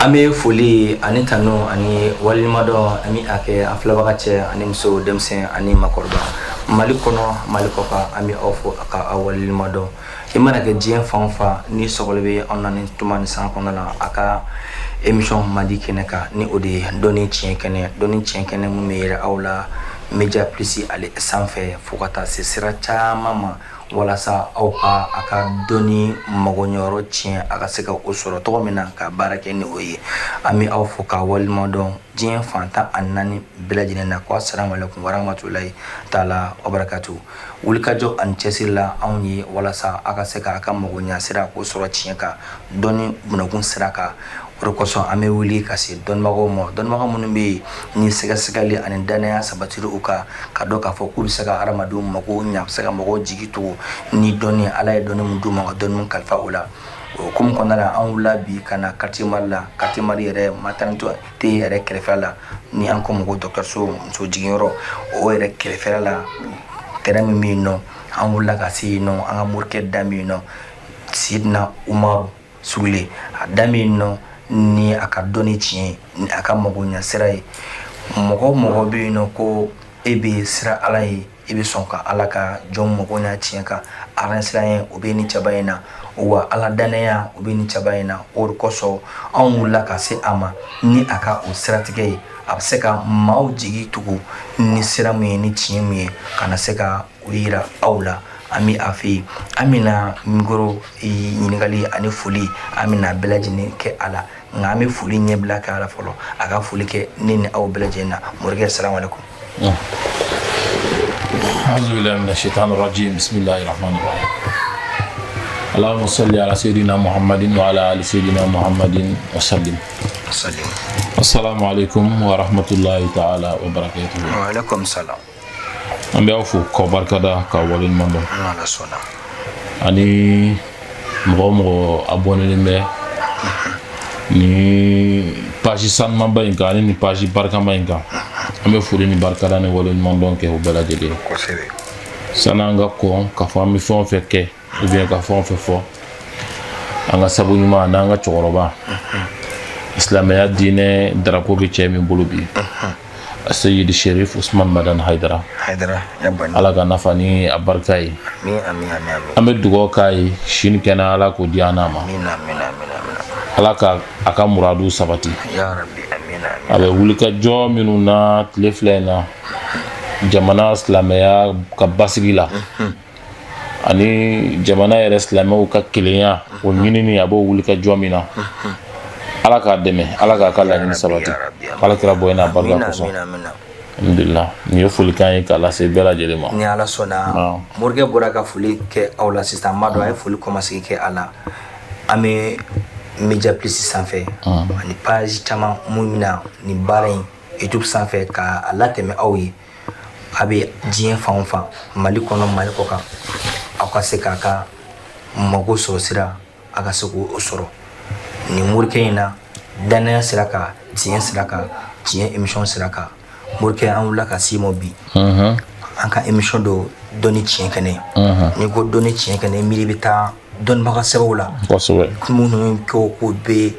Ame foli ani tanu ani walimado ami ake aflabagache ani muso demsen ani makorba mali kono mali koka ami ofo aka awalimado imana ke jien fanfa ni sogolbe onani tumani san konala aka émission madi keneka ni odi doni chien kene mu meira awla media plus ale sanfɛ fokata se sira caman walasa aw ka aka doni magonyoro chien aka se ka osoro to mina ka barake ni oye ami aw fo ka walma don jien fanta annani belajine na ko assalamu alaikum warahmatullahi taala wabarakatuh wulikajo an chesila anyi walasa aka se ka aka magonya sira ko soro chien ka doni bunakun sira ka rokoso ame wuli kasi donmago munun be ni segali ani danaya sabatiru uka kado ka fo ku sega aramadu mago nya sega mago jigitu ni doni ala doni mundu ma don mun kalfa ula kum konala an wula bi kana katimari yere matanto te yere krefala ni an ko mago docteur so jigiro o yere krefala terami mino an wula kasi no an murke damino sidna umar sule damino ni aka doni chien ni aka magonya sirai mogo be no ko ebe sira alai ebe sonka alaka jom magonya chien ka aran sirai obe ni chabayina wa ala danaya obe ni chabayina or koso an wula ka se ama ni aka o strategy abseka mau jigi tugu ni sira mu ni chien mu kana seka uira aula ami afi amina migoro yiningali ani foli amina belajini ke ala ngami foli nyebla ka ala folo aga foli ke nini aw belajina murge assalamu alaikum a'udhu billahi minash shaitanir rajim bismillahir rahmanir rahim Allahumma salli ala sayidina Muhammadin wa ala ali sayidina Muhammadin wa sallim. Assalamu alaikum wa rahmatullahi ta'ala wa barakatuh. Wa alaikum salam. Ambe afu ko barkada ka walin mando ala sona ani mo abonné me ni page san mamba inga ni page barka mainga ambe furi ni barkada ne walin mando ke ho bela jede ko sebe sananga ko ka fami fon feke ou bien ka fon fe fo anga sabu nyuma nanga choroba islamiyya dine drapeau bi chemi bulubi السيد الشريف عثمان مدن حيدرا يبن على غنفاني ابركاي امين امد دوغو كاي شين كنا على كو ديانا ما امين على كا مرادو سباتي يا ربي امين ابي ولك جو مننا تلفلنا جمانا اسلاميا كباسغيلا اني جمانا اسلامو ككليا ونيني ابو ولك جو منا ala ka deme ala ka kala ni sabati ala kira boyna barga ko so alhamdulillah ni fuli kan kala se bela jele ma ni ala sona murge boraka fuli ke awla system mado ay fuli commencer ke ala ame media plus sanfɛ ni page tama mumina ni barain youtube sanfɛ ka ala teme awi abe jien fanfa mali kono mali koka akase kaka mago so sira aga soko osoro ni murke ina danaya siraka tien émission siraka murke an wula ka simo bi anka émission do doni tien kene ni go doni tien kene miri bita don baka sebula kumunu ko be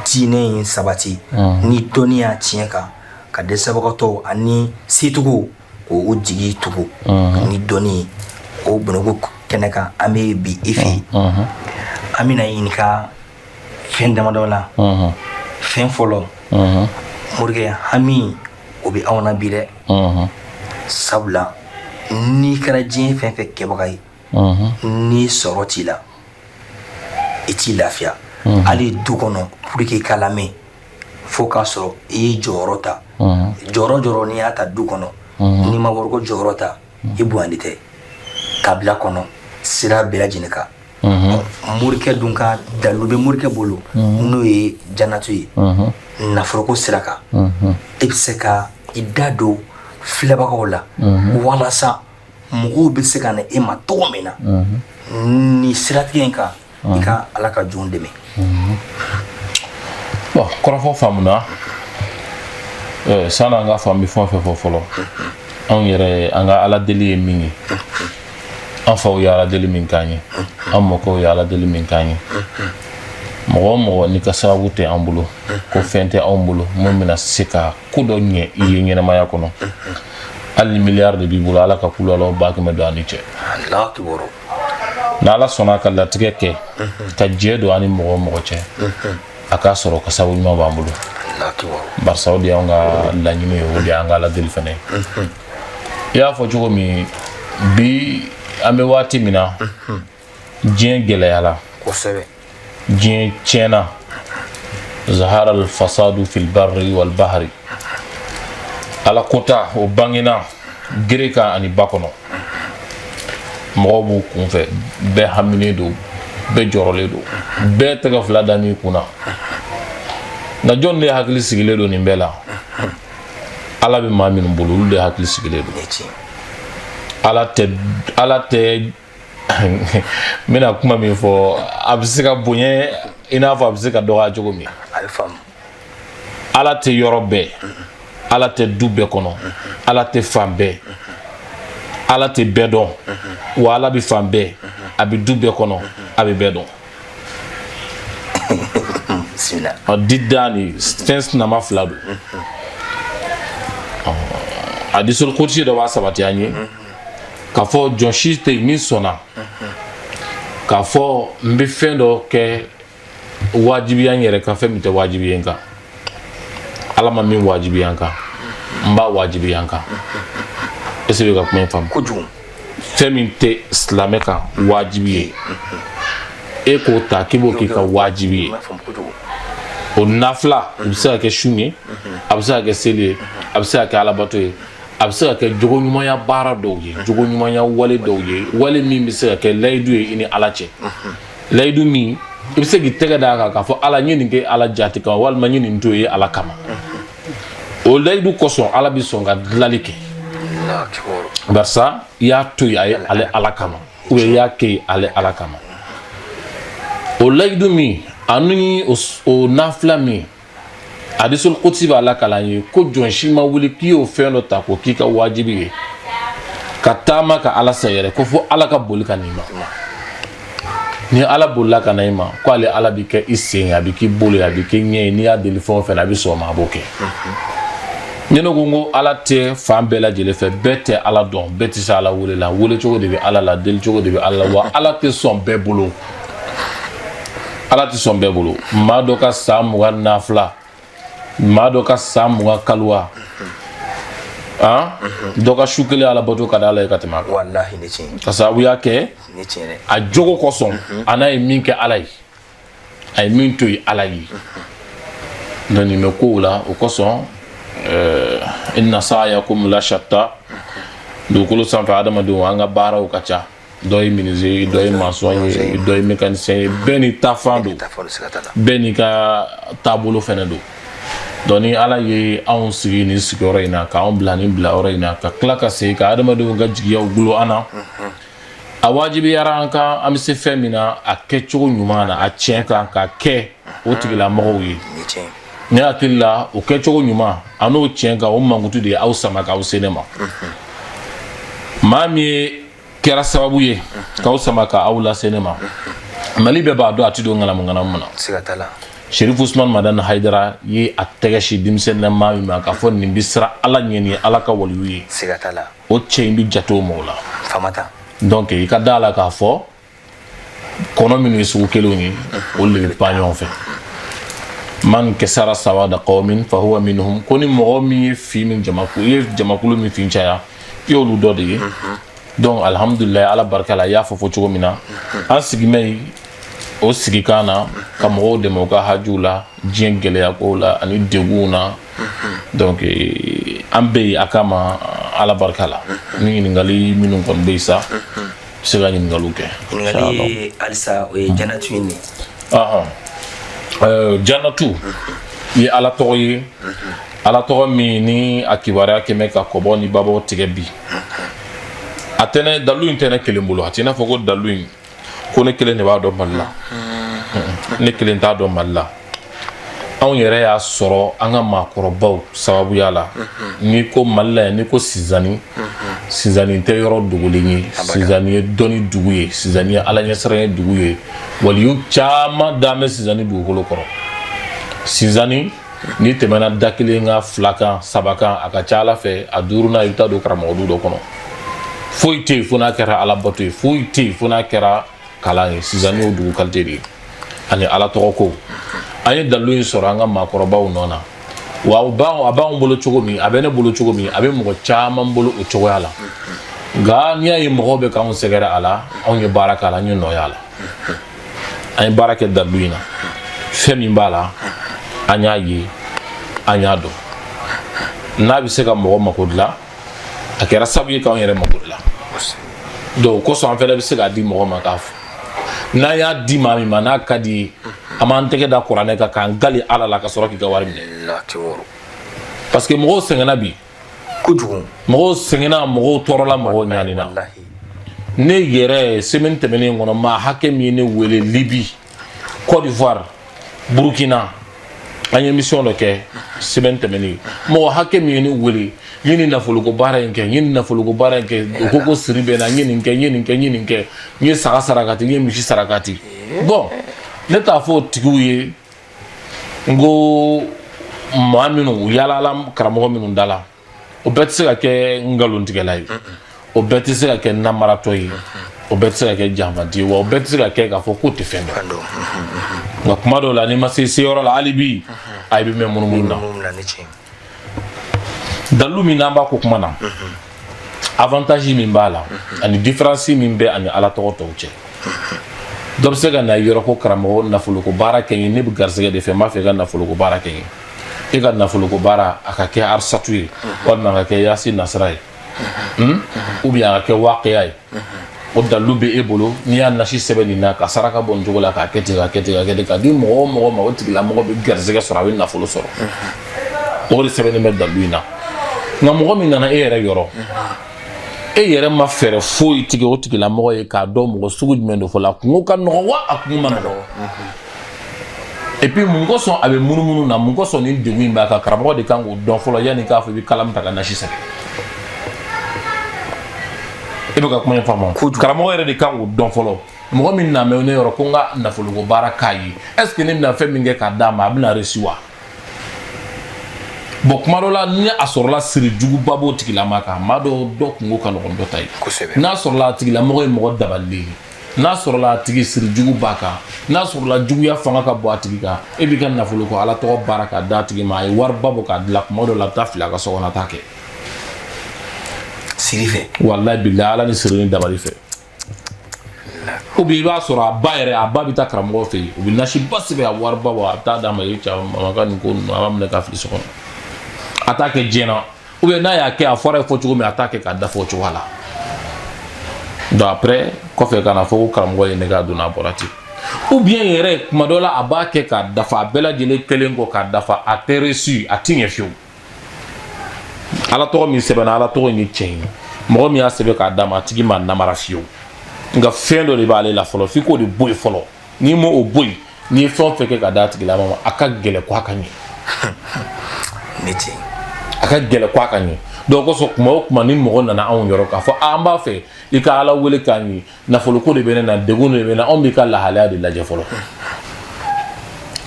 tine sabati ni donia tien ka de sabato ani situgu ko ujigi tugu ni doni o bunugo keneka ame bi ifi amina inka fen dama dola fen folo murge hami obi awna bile sabla ni kara jin fen fe ke bagay ni soroti la iti lafia ali dukono pour que kalame fokaso e jorota joro ni ata dukono ni maworgo jorota ibu andite kabla kono sira bela jinika murke dunka dalube murke bolo no ye janatu ye nafroko siraka ibseka idado flebaka la wala sa mugo biseka na ema tomena ni siratienka ka alaka jondeme bon korafo famuna sana nga fami fon fe folo on yere anga ala deli mingi an faw yala deli min kanyi an moko yala deli min kanyi mɔgɔ ni ka sababu tɛ an bolo ko fɛn tɛ an bolo mun bɛna se ka ko dɔ ɲɛ i ye ɲɛnamaya kɔnɔ hali miliyari de b'i bolo ala ka kulu ala ba kɛmɛ don ani cɛ n'ala sɔnna ka latigɛ kɛ ka jɛ don ani mɔgɔ cɛ a k'a sɔrɔ ka sababu ɲuman b'an bolo barisa o de y'an ka laɲini ye o de y'an ka ala deli fɛnɛ i y'a fɔ cogo min bi an bɛ waati min na diɲɛ gɛlɛyala diɲɛ tiɲɛna zahara al-fasadu fil barri wal bahri ala kota o bangena gere kan ani ba kɔnɔ mɔgɔw b'u kunfɛ bɛɛ haminen don bɛɛ jɔrɔlen don bɛɛ tɛgɛ fila da min kunna nka jɔn de hakili sigilen don nin bɛɛ la ala bɛ maa minnu bolo olu de hakili sigilen don ala tɛ n bɛna kuma min fɔ a bɛ se ka bonya i n'a fɔ a bɛ se ka dɔgɔya cogo min ala tɛ yɔrɔ bɛɛ ala tɛ du bɛɛ kɔnɔ ala tɛ fan bɛɛ ala tɛ bɛɛ dɔn wa ala bɛ fan bɛɛ a bɛ du bɛɛ kɔnɔ a bɛ bɛɛ dɔn dida ni fɛn sinama fila don a disol kotisi dɔ b'a sabati an ye k'a fɔ jɔn si tɛ yen min sɔnna k'a fɔ n bɛ fɛn dɔ kɛ wajibiya n yɛrɛ kan fɛn min tɛ wajibi n kan ala ma min wajibiya n kan n b'a wajibiya n kan est ce que ka kuma in faamu fɛn min tɛ silamɛ kan wajibi ye e k'o ta k'i b'o k'i ka wajibi ye o nafila a bɛ se ka kɛ su ye a bɛ se ka kɛ seli ye a bɛ se ka kɛ alabato ye a bɛ se ka kɛ jogo ɲumanya baara dɔw ye jogo ɲumanya wale dɔw ye wale min bɛ se ka kɛ layidu ye i ni ala cɛ layidu min i bɛ se k'i tɛgɛ d'a kan k'a fɔ ala n ye nin kɛ ala jati kama walima n ye nin to ye ala kama o layidu kosɔn ala bɛ sɔn ka dilanli kɛ barisa i y'a to yen a ye ale ala kama ou bien i y'a kɛ yen ale ala kama o layidu min ani o nafila min hadisul qudsi b'a la kalan ye ko jɔn si ma wuli k'i y'o fɛn dɔ ta k'o k'i ka wajibi ye ka taama ka ala sa yɛrɛ ko fo ala ka boli ka n'i ma ni ala bolila ka na i ma ko ale ala bɛ kɛ i sen ye a bɛ k'i bolo ye a bɛ k'i ɲɛ ye n'i y'a deli fɛn o fɛn na a bɛ sɔn o ma a b'o kɛ ni ne ko n ko ala tɛ fan bɛɛ lajɛlen fɛ bɛɛ tɛ ala dɔn bɛɛ tɛ se ala wele la wele cogo de bɛ ala la deli cogo de bɛ ala la wa ala tɛ sɔn bɛɛ bolo ala tɛ sɔn bɛɛ bolo maa dɔ ka san 20 nafila maa dɔ ka san 20 kaliwa dɔ ka su kelen ala bato ka di ala ye ka tɛmɛ a kan ka sababuya kɛ a jogo kosɔn a n'a ye min kɛ ala ye a ye min to yen ala ye donc nin bɛ kow la o kosɔn inna sa'yakum la shatta dugukolo sanfɛ adamadenw an ka baaraw ka ca dɔ ye menuisier ye dɔ ye maçon ye dɔ ye mécanicien ye bɛɛ n'i ta fan don bɛɛ n'i ka taabolo fɛnɛ don donc ni ala ye anw sigi nin sigiyɔrɔ in na k'anw bila nin bilayɔrɔ in na ka tila ka segin ka adamadenw ka jigiyaw gulo an na a wajibiyara an kan an bɛ se fɛn min na a kɛcogo ɲuman na a tiɲɛ kan ka kɛ o tigilamɔgɔw ye ne hakili la o kɛcogo ɲuman a n'o tiɲɛ kan o mankutu de ye aw sama k'aw se ne ma maa min ye kɛra sababu ye k'aw sama k'aw lase ne ma mali bɛɛ b'a dɔn a tɛ don ŋanamu na Sherif Usman Madan Haidara ye a tɛgɛ si denmisɛnnin maa min ma k'a fɔ nin bɛ siran ala ɲɛ nin ye ala ka waliyu ye o cɛ in bɛ jate o mɔgɔ la donc i ka da la k'a fɔ kɔnɔ minnu ye sugu kelenw ye olu de bɛ pan ɲɔgɔn fɛ man kasara sawada qawmin fa huwa minhum ko ni mɔgɔ min ye fi min jamakulu min fin caya i y'olu dɔ de ye donc alhamdulilayi ala barika la i y'a fɔ cogo min na an sigimɛ o sigi kan na ka mɔgɔw dɛmɛ u ka hajiw la diɲɛ gɛlɛya kow la ani degunw na donc an bɛ yen a kama ala barika la ni ɲininkali minnu kɔni bɛ yen sa se ka ɲininkaliw kɛ ɲininkali halisa o ye janatu in de janatu ye ala tɔgɔ ye ala tɔgɔ min ni a kibaruya kɛmɛ ka kɔbɔ ni babaw tigɛ bi a tɛnɛ dalu in tɛnɛ kelen bolo a tɛ i n'a fɔ ko dalu in ko ne kelen de b'a dɔn mali la ne kelen t'a dɔn mali la anw yɛrɛ y'a sɔrɔ an ka maakɔrɔbaw sababuya la n'i ko mali la yan n'i ko Sizani Sizani te yoro dugulingi sizani doni duguye sizani ala nyesere duguye waliyu chama dame sizani dugukolo koro sizani ni temena dakilenga flaka sabaka aka chala fe aduruna ita do karamodu do kono foite funa kera ala batu foite funa kera kalangi sizani dugu kalteri ani ala toko ani dalu soranga makoroba unona wa ba abang bolo chogomi abene bolo chogomi abe mo chama bolo o choyala ga nya yi mo be kan segera ala on ye baraka la nyu noyala ay baraka daluina femi mbala anya yi anya do na bi sega mo makodla akera sabu kan yere makodla do ko so an fele bi sega di mo makaf na ya di mami mana kadi amanteke da qur'ane ka kan gali ala la ka soro ki gawari ne la tiworo parce que mo sengena bi kujugu mo sengena mo torola mo nyani na ne yere semaine temene ngono ma hakemi ne wele Libye Côte d'Ivoire Burkina anye mission lo ke semaine temene mo hakemi ne wele yini na fulugo bara nke yini na fulugo bara nke koko siribe na yini nke ni saka sarakati ni mishi sarakati bon ne ta fo tiguye ngo maminu yala lam karamo minu dala o betse ka ke ngalon tigelay o betse ka ke namaratoyi o betse ka ke jamadi wa o betse ka ke ka fo ko te fendo nga kuma do la ni masisi yoro la alibi ay bi memunu na dalu mi namba ko kuma na avantage min bala ani différence min be ani ala to che dob se ga na yoro ko karamo na fulu ko bara kenyi ne bi garsega de fe ma fe ga na fulu ko bara kenyi e ga na fulu ko bara aka ke arsatui wala ga ke yasi nasrai ou bien aka ke waqiya o dalu be ebolo ni ya na shi sebeni na ka saraka bon jogola ka kete ka di mo o tigla mo be garsega sura wi na fulu soro o ri sebeni me dalu ina na mo mi na e yere yoro e yere ma fere fo itigi o tigila mo e ka do mo sugu mendo fo la ko kan no wa akuma no et puis mun ko son abe munumunu na mun ko son ni degun ba ka karabo de kan go don fo lo yani ka fo bi kalam ta na shi sabe e be ka kuma information karamo yere de kan go don fo lo mo mi na me ne yoro ko nga na fo lo go baraka yi est ce que ni na fe mi nge ka dama abina resiwa bon kuma la ni asorla siri jugu babo tigila maka mado do kungo kan on do tay na sorla tigila mo mo daballi na sorla tigi siri jugu baka na sorla jugu ya fanga ka bo atiga e bi kan nafulu ko ala to baraka da tigi ma war babo ka dilak modo la tafila ka so na take siri fe wallahi billahi ala ni siri ni dabali fe o bi ba sora bayre ababi ta kramo fe o bi nashi basbe war babo ta da ma yicha ma kan ko amam ka fi so attaque jena ou bien na ya ke a fora fo chugo me attaque ka da fo chugo hala do après ko fe kana fo karamgo ye nega duna borati ou bien yere madola abake ka dafa bela jele kelengo ka dafa ateresu atinye fiu ala to mi sebana ala to ni chain mo mi asebe ka dama tigi man na mara fiu nga fendo le bale la folo fiko de boy folo ni mo o boy ni fo fe ke ka da tigi la mama aka gele kwa kanyi niti aka gele kwa kanyi do ko so kuma ni mo na an yoro ka fo amba fe ika ala wele kanyi na folo ko de bena na degunu de bena on bi ka la hala de la je folo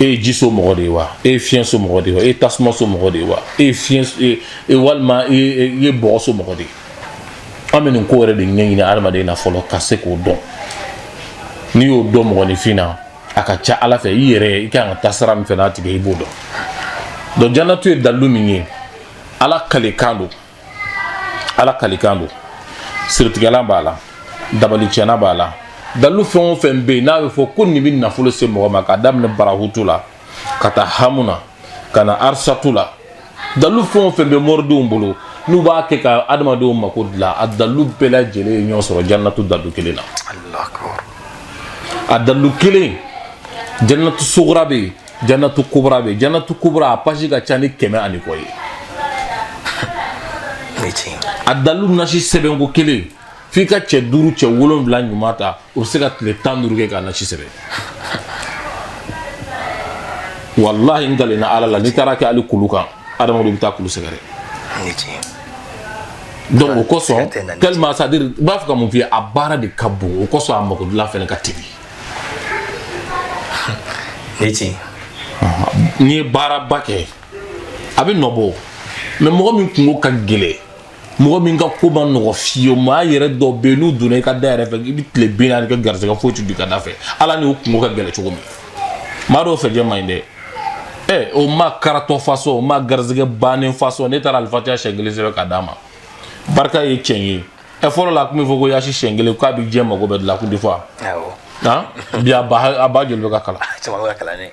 e jiso mo de wa e fien so mo de wa e tasmo so mo de wa e fien e walma e bo so mo de amene ko re de nyi arma de na folo ka se ko do ni yo do mo ni fina aka cha ala fe yere ika tasara mi fe na ti ge bodo do janatu e dalu minye ala kalikando sirtigala bala dabali chena bala dalu fon fembe na fo kunni bin na fulo se mo maka damne barahutula kata hamuna kana arsatula dalu fon fembe mordu mbulu nu ba ke ka adama do makudla adalu bela jele nyo soro jannatu dalu kelena allah akbar adalu kele jannatu sughra be jannatu kubra be jannatu kubra paji ga chani keme ani koy adalu nashi sebengo kele fika che duru che wolon bla nyumata o sega tele tanduru ke ka nashi sebe wallahi ngale na ala la ni taraka ali kuluka adama do bita kulu segare donc o kosɔn tellement c'est à dire b'a fɔ ka mun f'i ye a baara de ka bon o kosɔn a makodila fɛnɛ ka teli ne ti n'i ye baaraba kɛ a bɛ nɔ bɔ mais mɔgɔ min kungo ka gɛlɛn mɔgɔ min ka ko ma nɔgɔ fiyewu maa yɛrɛ dɔ bɛ yen n'u donna i ka da yɛrɛ fɛ i bɛ tile 40 kɛ garisɛgɛ foyi tɛ don i ka da fɛ ala ni o kungo ka gɛlɛn cogo min maa dɔw fɛ jɛ man ɲi dɛ o ma karatɔ faso o ma garisɛgɛ bannen faso ne taara alifatiya siɲɛ 1 sɛbɛn ka d'a ma barika ye tiɲɛ ye fɔlɔ la a tun bɛ fɔ ko yasi siɲɛ 1 k'a bɛ diɲɛ mago bɛɛ dilan kun tɛ fɔ bi a ba joli bɛ ka kalan caman bɛ ka kalan ne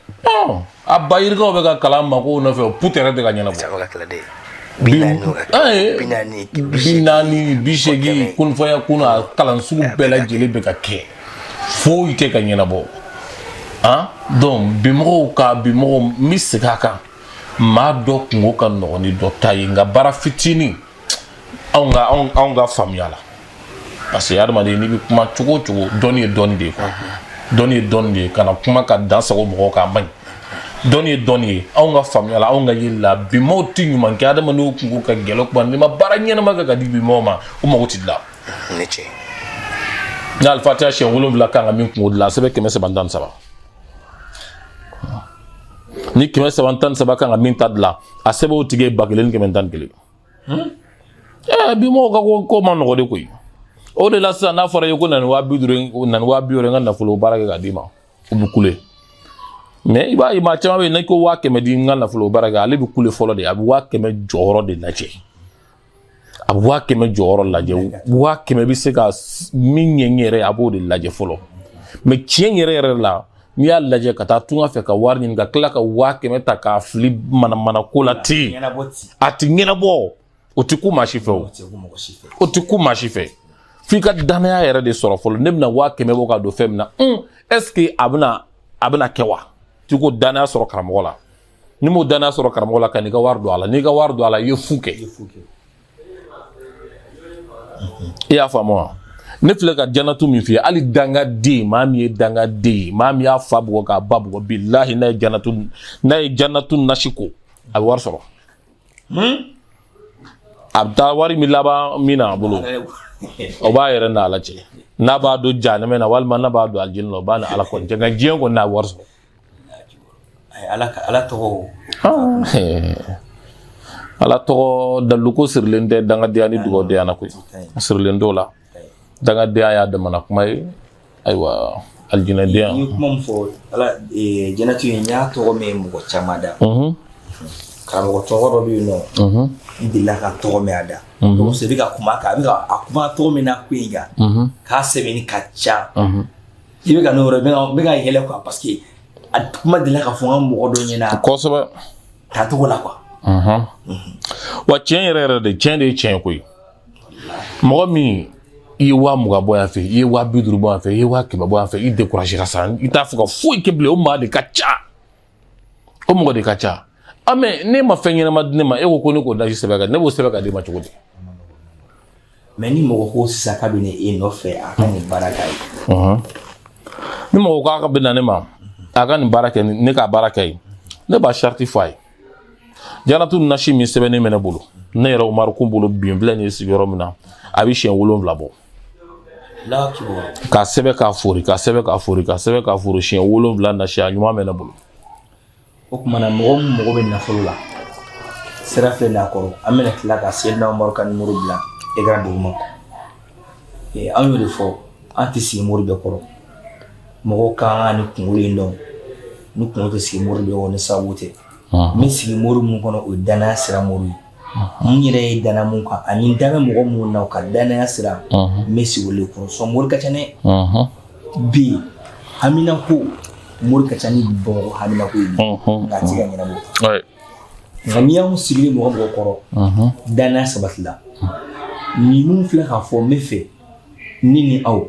a ba yirikaw bɛ ka kalan mago nɔfɛ o pute yɛrɛ tɛ ka ɲɛnabɔ caman bɛ ka kalan dɛ binani bisegi kunfaya kuna kalan sugu bɛɛ lajɛlen bɛ ka kɛ foyi tɛ ka ɲɛnabɔ donc bimɔgɔw n bɛ segin a kan maa dɔ kungo ka nɔgɔn ni dɔ ta ye nka baara fitinin anw ka faamuya la parce que adamaden n'i bɛ kuma cogo o cogo dɔnni ye dɔnni de ye quoi dɔnni ye dɔnni de ye kana kuma ka dan sago mɔgɔw kan a man ɲi dɔnni ye dɔnni ye anw ka faamuya la anw ka yeli la bimɔgɔw tɛ ɲuman kɛ adamadenw kungo ka gɛlɛn kuma n'i ma baara ɲɛnama kɛ ka di bimɔgɔw ma o mago tɛ dilan ne tiɲɛ ni alifatiya siɲɛ 7 kan ka min kungo dilan a sɛbɛn 313 ni 313 kan ka min ta dilan a sɛbɛn o tigi ye 1011 bimɔgɔw ka ko ma nɔgɔ de koyi o de la sisan n'a fɔra ye ko nani 250 n ka nafolo baara kɛ ka d'i ma o bɛ kule mais i b'a ye maa caman bɛ yen n'i ko 100 di n ka nafolo baara kɛ ale bɛ kule fɔlɔ de a bɛ 100 jɔyɔrɔ de lajɛ a bɛ 100 jɔyɔrɔ lajɛ 100 bɛ se ka min ɲɛ yɛrɛ a b'o de lajɛ fɔlɔ mais tiɲɛ yɛrɛ la n'i y'a lajɛ ka taa tunga fɛ ka wari ɲini ka tila ka 100 ta k'a fili mana ko la ten a tɛ ɲɛnabɔ o tɛ ku maa si fɛ o tɛ ku maa si fɛ f'i ka danaya yɛrɛ de sɔrɔ fɔlɔ ne bɛna 100 bɔ ka don fɛn min na est ce que a bɛna kɛ wa tu ko danaya sɔrɔ karamɔgɔ la ni m'o danaya sɔrɔ karamɔgɔ la ka n'i ka wari don a la n'i ka wari don a la i ye fu kɛ i y'a faamu wa ne filɛ ka janatu min f'i ye hali dangaden maa min ye dangaden ye maa min y'a fa bugɔ k'a ba bugɔ bilahi n'a ye janatu nasi ko a bɛ wari sɔrɔ a bɛ taa wari min laban min na a bolo o b'a yɛrɛ n'a lajɛ n'a b'a don jahanama na walima n'a b'a don alijinɛ na o b'a ni ala kɔni cɛ nka diɲɛ kɔni n'a wari sɔrɔ ala tɔgɔ daluko sirilen tɛ dangadenya ni dugawudenya na koyi sirilen t'o la dangadenya y'a damana kuma ye ayiwa alijinɛdenya ni kuma min fɔ ala jɛnɛtu ye n y'a tɔgɔ mɛn mɔgɔ caman da karamɔgɔ tɔgɔ dɔ bɛ yen nɔ n delila ka tɔgɔ mɛn a da donc c'est ka kuma kan a bɛ ka a kuma tɔgɔ min na ko in kan k'a sɛbɛnni ka ca i bɛ ka n'o yɔrɔ n bɛ ka yɛlɛ quoi parce que a kuma delila ka fɔ n ka mɔgɔ dɔ ɲɛna kosɛbɛ tacogo la quoi wa tiɲɛ yɛrɛ de tiɲɛ de ye tiɲɛ koyi mɔgɔ min i ye 20 bɔ yan fɛ i ye 50 bɔ yan fɛ i ye 100 bɔ yan fɛ i découragé ka sa i t'a fɔ ka foyi kɛ bilen o maa de ka ca o mɔgɔ de ka ca mais ne ma fɛn ɲɛnama di ne ma e ko ne k'o daji sɛbɛn kan ne b'o sɛbɛn ka di ma cogo di mais ni mɔgɔ ko sisan k'a bɛ ne e nɔfɛ a ka nin baara kɛ ye ni mɔgɔ k'a ka bɛ na ne ma a ka nin baara kɛ ne k'a baara kɛ ye ne b'a charte f'a ye janatu nasi min sɛbɛnnen bɛ ne bolo ne yɛrɛ Umaru kun bolo bin filɛ nin ye sigiyɔrɔ min na a bɛ siɲɛ 7 bɔ k'a sɛbɛn k'a fori siɲɛ 7 nasi a ɲuman bɛ ne bolo o tuma na mɔgɔ min mago bɛ nafolo la sira filɛ n'a kɔrɔ an bɛna tila ka Seyidina Umaru ka numéro bila écran duguma an y'o de fɔ an tɛ sigi mori bɛɛ kɔrɔ mɔgɔw kan ka ni kunkolo in dɔn ni kunkolo tɛ sigi mori bɛɛ kɔrɔ ni sababu tɛ min sigi mori mun kɔnɔ o ye danaya sira mori ye mun yɛrɛ ye danaya mun kan ani n da bɛ mɔgɔ mun na o ka danaya sira n bɛ sigi olu kɔrɔ sɔn mori ka ca dɛ bi hamina ko mori ka ca ni Bamakɔ hamina ko ye nka a tɛ ka ɲɛnabɔ nka n'i y'anw sigilen mɔgɔ kɔrɔ danaya sabatila nin mun filɛ k'a fɔ n bɛ fɛ ni aw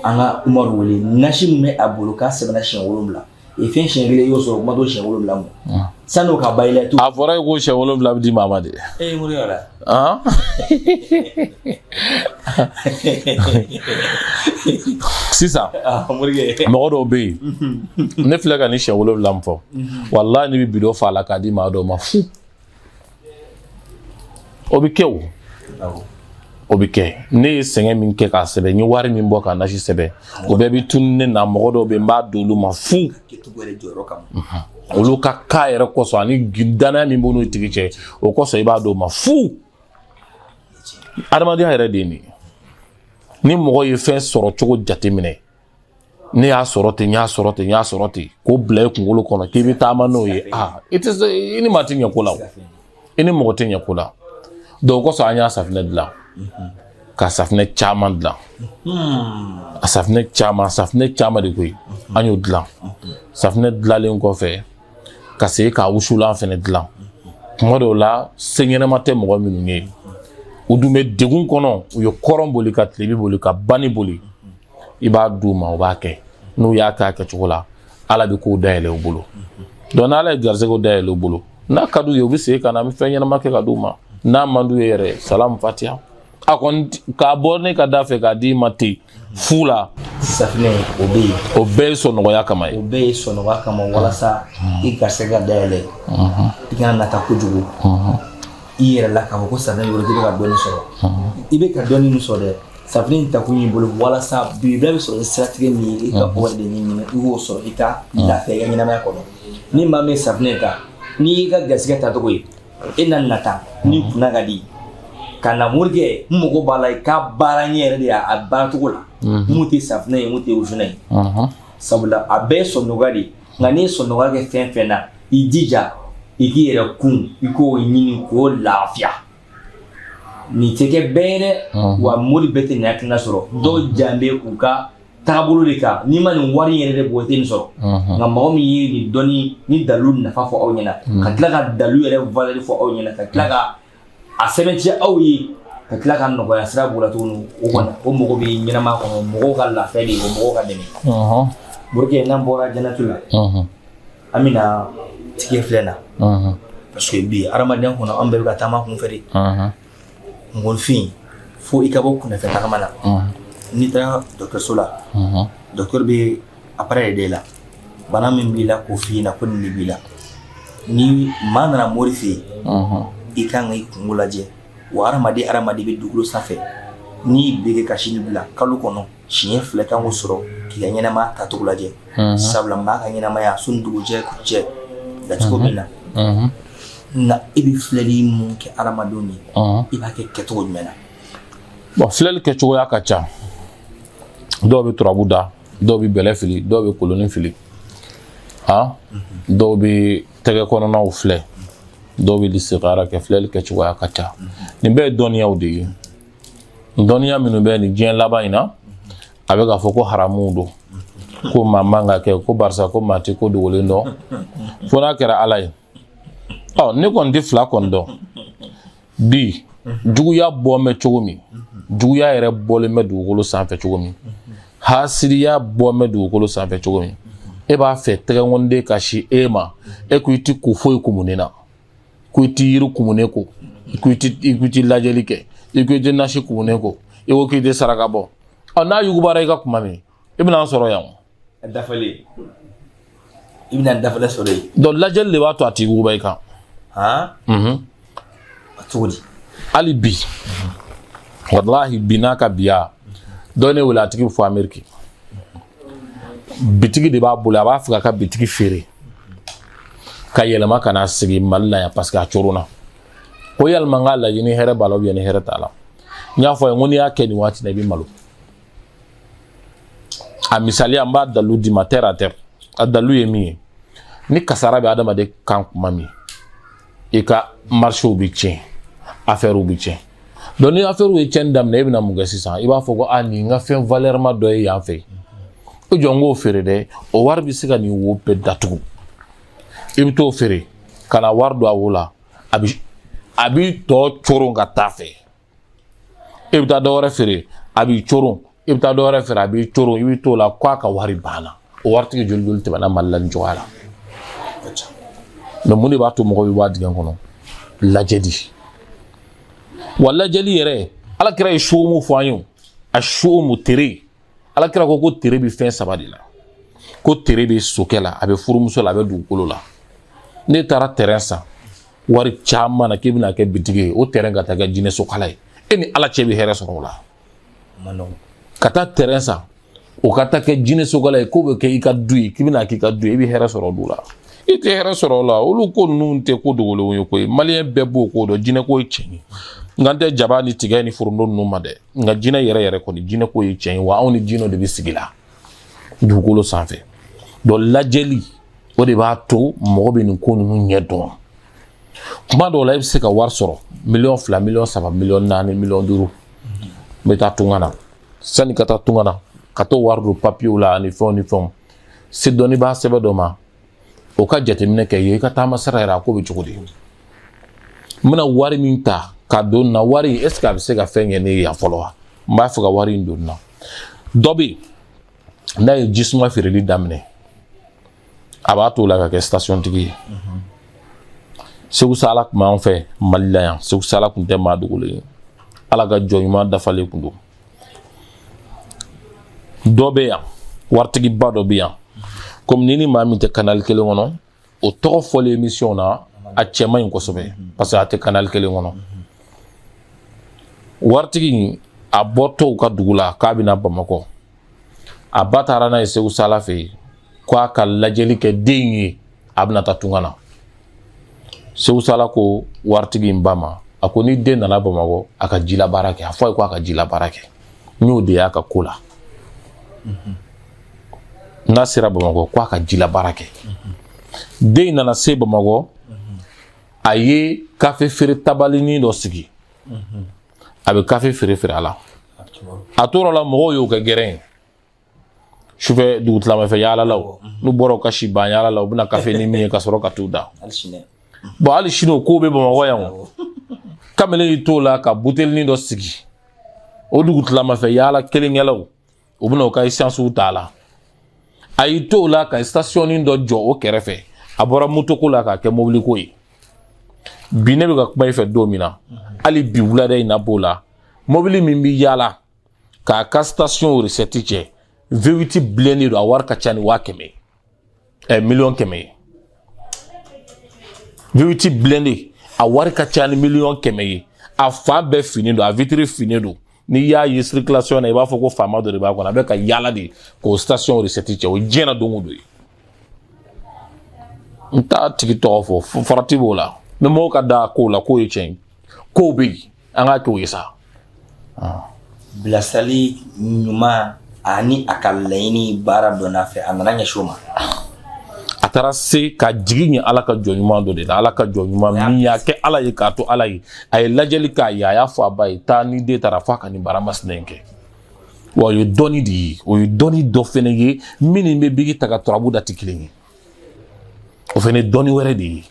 an ka Umaru wele nasi min bɛ a bolo k'a sɛbɛnna siɲɛ 7 fɛn siɲɛ 1 y'o sɔrɔ kuma to siɲɛ 7 ma san'o ka ba yɛlɛ a fɔra ye ko siɲɛ 7 bɛ di maa ma de mori yɔrɔ sisan mɔgɔ dɔw bɛ yen ne filɛ ka ni siɲɛ 7 min fɔ walahi ne bɛ bidon fa la k'a di maa dɔw ma fu o bɛ kɛ o o bɛ kɛ ne ye sɛgɛn min kɛ k'a sɛbɛn n ye wari min bɔ k'a nasi sɛbɛn o bɛɛ bɛ tunu ne na mɔgɔ dɔw bɛ n b'a don olu ma fu olu ka k'a yɛrɛ kɔsɔn ani danaya min b'u n'u tigi cɛ o kɔsɔn i b'a don ma fu adamadenya yɛrɛ de ye nin ni mɔgɔ ye fɛn sɔrɔ cogo jateminɛ ne y'a sɔrɔ ten n y'a sɔrɔ ten n y'a sɔrɔ ten k'o bila i kunkolo kɔnɔ k'i bɛ taama n'o ye i tɛ se i ni maa tɛ ɲɛ ko la o i ni mɔgɔ tɛ ɲɛ ko la donc o kɔsɔn an y'a safinɛ dilan ka safinɛ caman dilan a safinɛ caman de koyi an y'o dilan safinɛ dilanlen kɔfɛ ka segin k'a wusulan fɛnɛ dilan kuma dɔw la se ɲɛnɛma tɛ mɔgɔ minnu ye u dun bɛ degun kɔnɔ u ye kɔrɔn boli ka tilebi boli ka bani boli i b'a d'u ma u b'a kɛ n'u y'a kɛ a kɛcogo la ala bɛ k'o dayɛlɛ u bolo donc n'ala ye garisɛgɛw dayɛlɛ u bolo n'a ka d'u ye u bɛ segin ka na an bɛ fɛn ɲɛnama kɛ ka d'u ma n'a man d'u ye yɛrɛ salamu fatiha a kɔni k'a bɔ ne ka da fɛ k'a d'i ma ten fu la safinɛ o bɛ yen o bɛɛ ye sɔnɔgɔya kama ye o bɛɛ ye sɔnɔgɔya kama walasa i garisɛgɛ ka dayɛlɛ i kana nata kojugu i yɛrɛ la k'a fɔ ko safinɛ b'i bolo k'i bɛ ka dɔɔni sɔrɔ i bɛ ka dɔɔni min sɔrɔ dɛ safinɛ in ta kun y'i bolo walasa belebele bɛ sɔrɔ ni siratigɛ min ye i ka o de ɲini i k'o sɔrɔ i ka lafiya i ka ɲɛnamaya kɔnɔ ni maa min ye safinɛ ta n'i y'i ka garisɛgɛ tacogo ye e na nata ni kunna ka di ka na morikɛ n mago b'a la i ka baara ɲɛ yɛrɛ de y'a baara cogo la mun tɛ safinɛ ye mun tɛ wusulan ye sabula a bɛɛ ye sɔnɔgɔya de ye nka n'i ye sɔnɔgɔya kɛ fɛn fɛn na i jija i k'i yɛrɛ kun i k'o ɲini k'o lafiya nin tɛ kɛ bɛɛ ye dɛ wa mori bɛɛ tɛ nin hakilina sɔrɔ dɔw jan bɛ u ka taabolo de kan n'i ma nin wari yɛrɛ de bɔ i tɛ nin sɔrɔ nka mɔgɔ min ye nin dɔnni ni dalilu nafa fɔ aw ɲɛna ka tila ka dalilu yɛrɛ valeur fɔ aw ɲɛna ka tila ka a sɛbɛntiya aw ye ka tila ka nɔgɔya sira b'o la tuguni o kɔni o mɔgɔ bɛ ɲɛnama kɔnɔ mɔgɔw ka lafiya de o mɔgɔw ka dɛmɛ morikɛ n'an bɔra janatu la an bɛna tigi filɛ na parce que bi adamadenya kɔnɔ an bɛɛ bɛ ka taama kun fɛ de ngolfin fo i ka bɔ kunnafɛ tagama na n'i taara dɔgɔtɔrɔso la dɔgɔtɔrɔ bɛ appareil de la bana min b'i la k'o f'i ɲɛna ko nin de b'i la ni maa nana mori fɛ yen i kan ka i kungo lajɛ wa hadamaden bɛ dugukolo sanfɛ n'i bɛ kɛ ka sini bila kalo kɔnɔ siɲɛ 2 kan k'o sɔrɔ k'i ka ɲɛnamaya tacogo lajɛ sabula maa ka ɲɛnamaya sɔnni dugujɛ cɛ dacogo min na na i bɛ filɛli mun kɛ hadamadenw ye i b'a kɛ kɛcogo jumɛn na bon filɛli kɛcogoya ka ca dɔw bɛ turabu da dɔw bɛ bɛlɛ fili dɔw bɛ koloni fili dɔw bɛ tɛgɛ kɔnɔnaw filɛ dɔw bɛ lisigara kɛ filɛli kɛcogoya ka ca nin bɛɛ ye dɔnniyaw de ye dɔnniya minnu bɛ nin diɲɛ laban in na a bɛ k'a fɔ ko haramuw don ko maa man ka kɛ ko barisa ko maa tɛ ko dogolen dɔn fo n'a kɛra ala ye ne kɔni tɛ fila kɔni dɔn bi juguya bɔ mɛ cogo min juguya yɛrɛ bɔlen bɛ dugukolo sanfɛ cogo min hasiriya bɔ mɛ dugukolo sanfɛ cogo min e b'a fɛ tɛgɛnkɔniden ka si e ma e ko i ti ko foyi kumunen na ko i ti yiri kumunen ko ko i ti lajɛli kɛ i ko i ti nasi kumunen ko i ko k'i tɛ saraka bɔ n'a yugubara i ka kuma min i bɛna an sɔrɔ yan dafalen i bɛna dafalen sɔrɔ yen donc lajɛli de b'a to a t'i yuguba i kan cogo di hali bi walahi bi n'a ka biya dɔ ne wele a tigi bɛ fɔ Ameriki bitigi de b'a bolo a b'a fɛ ka bitigi feere ka yɛlɛma ka na sigi Mali la yan parce que a coronna ko yalima n k'a lajɛ ni hɛrɛ b'a la ni hɛrɛ t'a la n y'a fɔ a ye n ko n'i y'a kɛ nin waati la i bɛ malo a misaliya n b'a dalilu d'i ma terre à terre a dalilu ye min ye ni kasara bɛ adamaden kan kuma min i ka marché bɛ tiɲɛ affaire bɛ tiɲɛ donc ni affaire ye tiɲɛni daminɛ e bɛna mun kɛ sisan i b'a fɔ ko nin n ka fɛn valeur ma dɔ ye yan fɛ o jɔ n k'o feere dɛ o wari bɛ se ka nin wo bɛɛ datugu i bɛ t'o feere ka na wari don a wo la a b'i tɔ coron ka taa fɛ e bɛ taa dɔ wɛrɛ feere a b'i coron i bɛ taa dɔ wɛrɛ feere a b'i coron i bɛ t'o la k'a ka wari banna o waritigi joli joli tɛmɛna Mali la nin cogoya la mais mun de b'a to mɔgɔ bɛ bɔ a dingɛ kɔnɔ lajɛli wa lajɛli yɛrɛ Alakira ye sumu fɔ an ye a sumu tere Alakira ko ko tere bɛ fɛn 3 de la ko tere bɛ sokɛ la a bɛ furumuso la a bɛ dugukolo la ne taara terrain san wari caman na k'i bɛna kɛ bitigi ye o terrain ka taa kɛ jinɛ sokala ye ni ala cɛ bɛ hɛrɛ sɔrɔ o la Mano. ka taa terrain san o ka taa kɛ jinɛ sogala ye ko bɛ kɛ i ka du ye k'i bɛna k'i ka du ye i bɛ hɛrɛ sɔrɔ o du la i tɛ hɛrɛ sɔrɔ o la olu ko ninnu tɛ ko dogolenw ye koyi maliyɛn bɛɛ b'o ko dɔn jinɛ ko ye tiɲɛ ye nka n tɛ jaba ni tigɛ ni foronto ninnu ma dɛ nka jinɛ yɛrɛ yɛrɛ kɔni jinɛ ko ye tiɲɛ ye wa anw ni jinɛw de bɛ sigi la dugukolo sanfɛ donc lajɛli o de b'a to mɔgɔ bɛ nin ko ninnu ɲɛ dɔn kuma dɔw la i bɛ se ka wari sɔrɔ $1,000,000 $1,300,000 $4,000,000 $5,000,000 n bɛ taa tunga na sani ka taa tunga na ka t'o wari don papiyew la ani fɛnw se dɔnnibaa sɛbɛn dɔ ma o ka jateminɛ kɛ ye i ka taama sira yɛrɛ a ko bɛ cogo di n bɛna wari min ta ka don na wari est ce que a bɛ se ka fɛn kɛ ne ye yan fɔlɔ wa n b'a fɛ ka wari in don na dɔ bɛ yen n'a ye jisuma feereli daminɛ a b'a to o la ka kɛ station tigi ye Segu Sala tun b'an fɛ Mali la yan Segu Sala tun tɛ maa dogolen ye ala ka jɔn ɲuman dafalen tun don dɔ bɛ yan waritigiba dɔ bɛ yan komi ni maa min tɛ canal kelen kɔnɔ o tɔgɔ fɔlen émission na a cɛ man ɲi kosɛbɛ parce que a tɛ canal kelen kɔnɔ waritigi in a bɔtɔ u ka dugu la k'a bɛna Bamakɔ a ba taara n'a ye Segu Sala fɛ yen k'a ka lajɛli kɛ den ye a bɛna taa tunga na Segu Sala ko waritigi in ba ma a ko ni den nana Bamakɔ a ka jila baara kɛ a fɔ a ye ko a ka jila baara kɛ n y'o de y'a ka ko la n'a sera Bamakɔ ko a ka jila baara kɛ den nana se Bamakɔ a ye kafe feere tabalinin dɔ sigi a bɛ kafe feere a la a tora la mɔgɔw y'o kɛ gɛrɛn ye sufɛ dugutilama fɛ yaala la n'u bɔra u ka si ban yaala la u bɛna kafe ni min ye ka sɔrɔ ka t'u da bon hali sini o ko bɛ Bamakɔ yan o kamalen y'i t'o la ka butelinin dɔ sigi o dugutilama fɛ yaala kelenkɛlaw u bɛna u ka essence ta la a y'i t'o la ka stationnin dɔ jɔ o kɛrɛfɛ a bɔra motoko la k'a kɛ mobiliko ye bi ne bɛ ka kuma i fɛ don min na hali bi wulada in na b'o la mobili min bɛ yaala k'a ka station recette cɛ V8 bilennen don a wari ka ca ni $100,000 $1,000,000 ye V8 bilennen a wari ka ca ni $1,000,000 ye a fan bɛɛ finen don a vitre finen don n'i y'a ye circulation na i b'a fɔ ko faama dɔ de b'a kɔnɔ a bɛ ka yaala de k'o station recette cɛ o diɲɛ na don o don ye n t'a tigi tɔgɔ fɔ farati b'o la ni mɔgɔw ka da kow la k'o ye tiɲɛ ye kow bɛ yen an k'a kɛ o ye sa bilasirali ɲuman ani a ka laɲini baara dɔ nɔfɛ a nana ɲɛsin o ma a taara se ka jigi ɲɛ ala ka jɔn ɲuman dɔ de la ala ka jɔn ɲuman min y'a kɛ ala ye k'a to ala ye a ye lajɛli k'a ye a y'a fɔ a ba ye taa ni den taara f'a ka nin baara masina in kɛ wa o ye dɔnni de ye o ye dɔnni dɔ fɛnɛ ye min bɛ bigi ta ka turabu da tɛ kelen ye o fɛnɛ ye dɔnni wɛrɛ de ye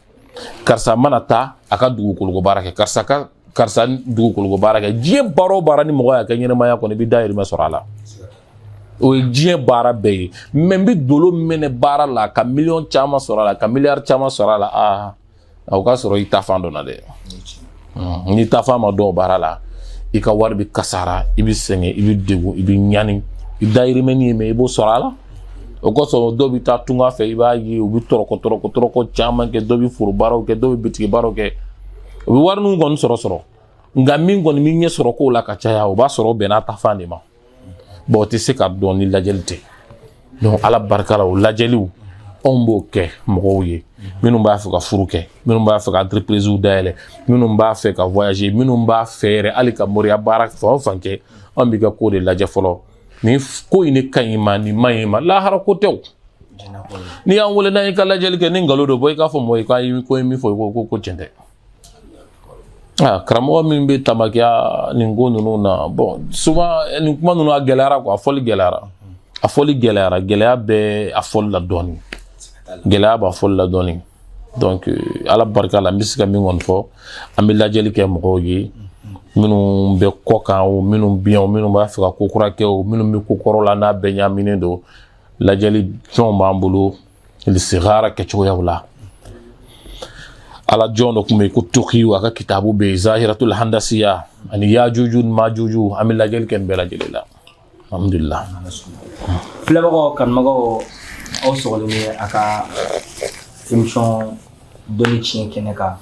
karisa mana taa a ka dugukolo baara kɛ karisa dugukolo baara kɛ diɲɛ baara o baara ni mɔgɔ y'a kɛ ɲɛnɛmaya kɔnɔ i bɛ dayirimɛ sɔrɔ a la o ye diɲɛ baara bɛɛ ye mɛ n bɛ dolo mɛnɛ baara la ka miliyɔn caman sɔrɔ a la ka miliyari caman sɔrɔ a la o ka sɔrɔ i ta fan dɔ na dɛ n'i ta fan ma dɔn o baara la i ka wari bɛ kasara i bɛ sɛgɛn i bɛ degun i bɛ ɲani i dayirimɛ ye mɛ i b'o sɔrɔ a la o kosɔn dɔw bɛ taa tunga fɛ i b'a ye u bɛ tɔrɔkɔ caman kɛ dɔw bɛ foro baaraw kɛ dɔw bɛ bitigi baaraw kɛ u bɛ wari ninnu kɔni sɔrɔ nka min kɔni bɛ ɲɛ sɔrɔ kow la ka caya o b'a sɔrɔ bɛn n'a ta fan de ma bon o tɛ se ka dɔn ni lajɛli tɛ donc ala barika la o lajɛliw anw b'o kɛ mɔgɔw ye minnu b'a fɛ ka furu kɛ minnu b'a fɛ ka entreprise dayɛlɛ minnu b'a fɛ ka voyager minnu b'a fɛ yɛrɛ hali ka moriya baara fan o fan kɛ an b'i ka ko de lajɛ fɔlɔ ni ko in ne ka ɲi ma nin ma ɲi ma lahara ko tɛ o n'i y'an wele n'an ye ka lajɛli kɛ ni nkalon dɔ bɔ i k'a fɔ mɔgɔ ye k'a ko ye min fɔ i ko tiɲɛ tɛ karamɔgɔ min bɛ tamakiya nin ko ninnu na bon souvent nin kuma ninnu a gɛlɛyara quoi a fɔli gɛlɛyara gɛlɛya bɛ a fɔli la dɔɔnin gɛlɛya b'a fɔli la dɔɔnin donc ala barika la n bɛ se ka min kɔni fɔ an bɛ lajɛli kɛ mɔgɔw ye minnu bɛ kɔ kan o minnu bɛ yan o minnu b'a fɛ ka ko kura kɛ o minnu bɛ ko kɔrɔ la n'a bɛɛ ɲaaminen don lajɛli fɛnw b'an bolo lisihara kɛcogoyaw la ala jɔn dɔ tun bɛ yen ko Tokiyu a ka kitabu bɛ yen Zahiratul Handasiya ani Yajuju ni Majuju an bɛ lajɛli kɛ nin bɛɛ lajɛlen la alhamdulillah. filɛbagaw kanubagaw aw sɔgɔlen bɛ a ka émission dɔnni tiɲɛ kɛnɛ kan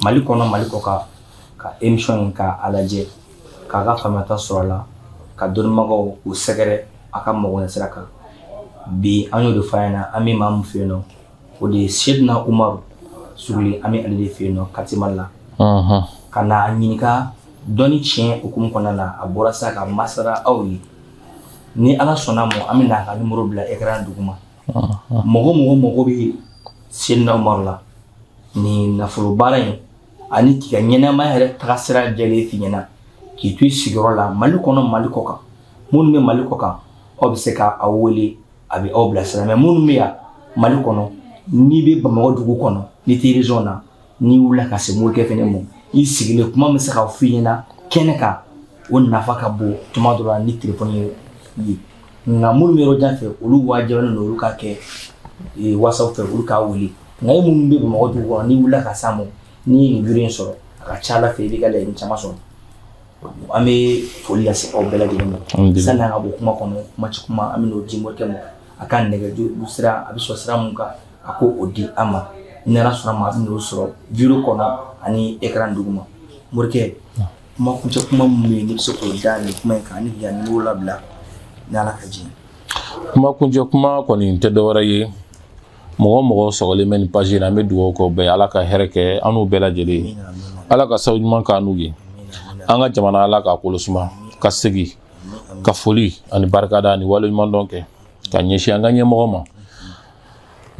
Mali kɔnɔ Mali kɔ kan ka émission in ka a lajɛ k'a ka faamuyata sɔrɔ a la ka dɔnnibagaw u sɛgɛrɛ a ka mɔgɔ sira kan bi an y'o de fɔ a ɲɛna an bɛ maa min fɛ yen nɔ o de ye Seydina Umaru Suguli an bɛ ale de fɛ yen nɔ Kati Mali la ka na a ɲininka dɔnni tiɲɛ hukumu kɔnɔna la a bɔra sa ka masala aw ye ni Ala sɔnna ma an bɛ na ka numéro bila écran duguma mɔgɔ bɛ Seydina Umaru la ni nafolo baara in ani k'i ka ɲɛnamaya yɛrɛ taga sira jɛlen f'i ɲɛna k'i to i sigiyɔrɔ la Mali kɔnɔ Mali kɔ kan minnu bɛ Mali kɔ kan aw bɛ se ka aw wele a bɛ aw bilasira mais minnu bɛ yan Mali kɔnɔ n'i bɛ Bamakɔ dugu kɔnɔ n'i tɛ région na n'i wulila ka se Morikɛ fɛnɛ ma i sigilen kuma bɛ se ka f'i ɲɛna kɛnɛ kan o nafa ka bon tuma dɔ la ni téléphone ye nka minnu bɛ yɔrɔ jan fɛ olu wajibiyalen don olu ka kɛ WhatsApp fɛ olu k'a wele nka e minnu bɛ Bamakɔ dugu kɔnɔ n'i wulila ka s'a ma n'i ye numéro in sɔrɔ a ka ca Ala fɛ i bɛ ka laɲini caman sɔrɔ an bɛ foli lase aw bɛɛ lajɛlen ma sanni an ka bɔ kuma kɔnɔ kuma an bɛ n'o di Morikɛ ma a ka nɛgɛjuru sira a bɛ sɔrɔ sira mun kan a ko o di an ma ni Ala sɔnna ma a bɛ n'o sɔrɔ bureau kɔnɔ ani écran duguma Morikɛ kuma kuncɛ kuma mun bɛ yen n'i bɛ se k'o da nin kuma in kan ani k'i ka numéro labila ni Ala ka jɛ kuma kuncɛ kuma kɔni tɛ dɔwɛrɛ ye mɔgɔ sɔgɔlen bɛ nin page in na an bɛ dugawu k'o bɛɛ Ala ka hɛrɛ kɛ an n'u bɛɛ lajɛlen ye Ala ka sababu ɲuman k'an n'u ye an ka jamana Ala k'a kolo suma ka segin ka foli ani barikada ani waleɲumandɔn kɛ ka ɲɛsin an ka ɲɛmɔgɔ ma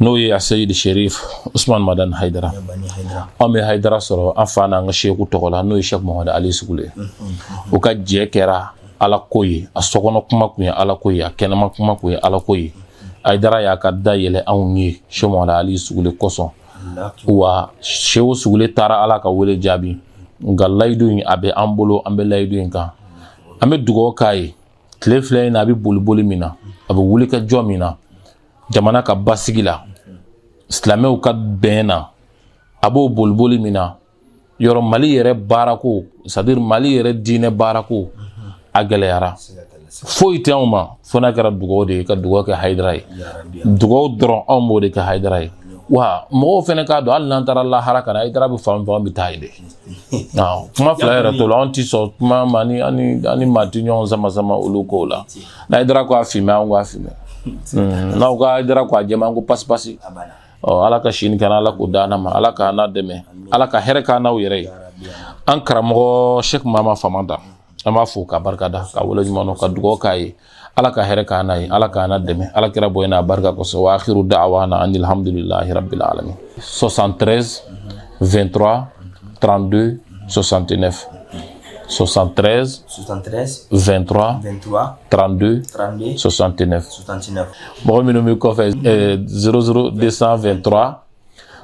n'o ye Seyid Sherif Usman Madan Haidara an bɛ Haidara sɔrɔ an fa n'an ka sheku tɔgɔ la n'o ye Sheikh Mohammed Ali Sugule u ka jɛ kɛra Ala ko ye a sokɔnɔ kuma kun ye Ala ko ye a kɛnɛma kuma kun ye Ala ko ye Haidara y'a ka da yɛlɛ anw ye Sheikh Mohammed Ali Sugule kosɔn wa Sheikh Sugule taara Ala ka wele jaabi nka layidu in a bɛ an bolo an bɛ layidu in kan an bɛ dugawu k'a ye tile filɛ in na a bɛ boli min na a bɛ wuli ka jɔ min na jamana ka basigi la silamɛw ka bɛn na a b'o boli min na yɔrɔ Mali yɛrɛ baarako c'est-à-dire Mali yɛrɛ diinɛ baarako a gɛlɛyara foyi tɛ anw ma fo n'a kɛra dugawu de ye ka dugawu kɛ Haidara ye dugawu dɔrɔn anw b'o de kɛ Haidara ye wa mɔgɔw fɛnɛ k'a dɔn hali n'an taara lahara kana Haidara bɛ fan fɛn bɛ taa ye dɛ kuma fila yɛrɛ t'o la anw ti sɔn kuma ma ni maa ti ɲɔgɔn sama olu kow la na Haidara ko a filmé anw k'a filmé n'aw ka Haidara ko a jɛma an ko pasi Ala ka sini kana Ala k'o d'an ma Ala ka n'a dɛmɛ Ala ka hɛrɛ k'an n'aw yɛrɛ ye an karamɔgɔ Sheikh Mama Famanta an b'a fo ka barikada ka waleɲuman ka dugawu k'a ye Ala ka hɛrɛ k'an n'a ye Ala k'an n'a dɛmɛ Ala kira bonya n'a barika kosɔn wa akhiru da'wana anil hamdulillahi rabbil alamin 73 23 32 69 73 23 32 69 mɔgɔ minnu bɛ kɔfɛ 00223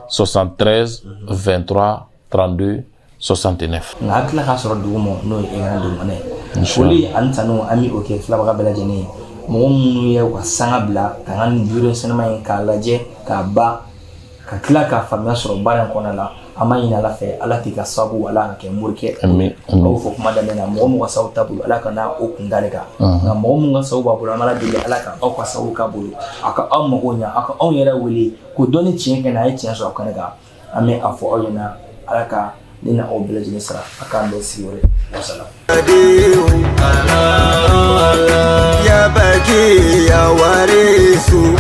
73 23 32 69 nka hakili ka sɔrɔ dugu ma n'o ye écran dugumana ye foli ani tanu an bɛ o kɛ filabaga bɛɛ lajɛlen ye mɔgɔ minnu ye u ka sanga bila ka n ka nin bureau sɛnɛma in k'a lajɛ k'a ban ka tila ka faamuya sɔrɔ baara in kɔnɔna la an b'a ɲini Ala fɛ Ala k'i ka sababu Ala ka kɛ Morikɛ aw fɔ kuma daminɛ na mɔgɔ min ka sababu t'a bolo Ala ka n'a o kun da de kan nka mɔgɔ min ka sababu b'a bolo an b'a deli Ala ka aw ka sababu k'a bolo a ka aw mago ɲa a ka anw yɛrɛ wele ko dɔnni tiɲɛ kɛ na a ye tiɲɛ sɔrɔ a kɛnɛ kan an bɛ a fɔ aw ɲɛna Ala ka ne na aw bɛɛ lajɛlen sara a k'an bɛɛ sigi wɛrɛ wasalaam ya baki ya warisu